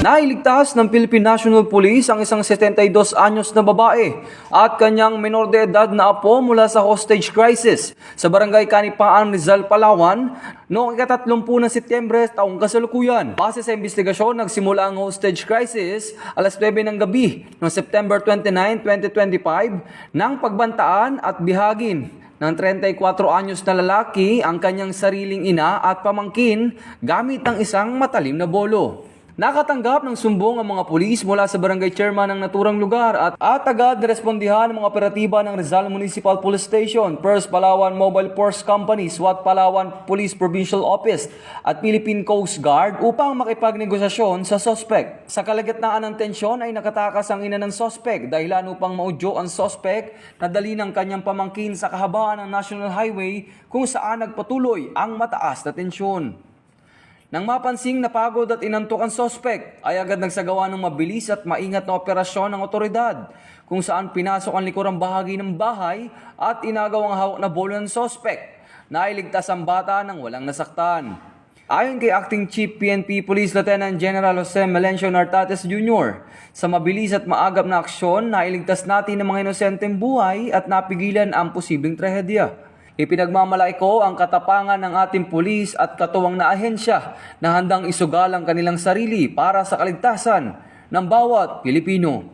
Nailigtas ng Philippine National Police ang isang 72 anyos na babae at kanyang menor de edad na apo mula sa hostage crisis sa barangay Kanipaan, Rizal, Palawan noong ika-30 ng Setyembre taong kasalukuyan. Base sa investigasyon, nagsimula ang hostage crisis alas 9 ng gabi noong September 29, 2025 nang pagbantaan at bihagin ng 34 anyos na lalaki ang kanyang sariling ina at pamangkin gamit ang isang matalim na bolo. Nakatanggap ng sumbong ang mga pulis mula sa barangay chairman ng naturang lugar at agad respondihan ng mga operatiba ng Rizal Municipal Police Station, First Palawan Mobile Force Company, SWAT Palawan Police Provincial Office at Philippine Coast Guard upang makipagnegosasyon sa sospek. Sa kalagitnaan ng tensyon ay nakatakas ang ina ng sospek dahilan upang maudyo ang sospek na dali ng kanyang pamangkin sa kahabaan ng National Highway kung saan nagpatuloy ang mataas na tensyon. Nang mapansing napagod at inantok ang sospek, ay agad nagsagawa ng mabilis at maingat na operasyon ng otoridad kung saan pinasok ang likurang bahagi ng bahay at inagaw ang hawak na bolo ng sospek. Nailigtas ang bata nang walang nasaktan. Ayon kay Acting Chief PNP Police Lieutenant General Jose Melencio Nartates Jr., sa mabilis at maagap na aksyon, nailigtas natin ang mga inosenteng buhay at napigilan ang posibleng trahedya. Ipinagmamalaki ko ang katapangan ng ating pulis at katuwang na ahensya na handang isugal ang kanilang sarili para sa kaligtasan ng bawat Pilipino.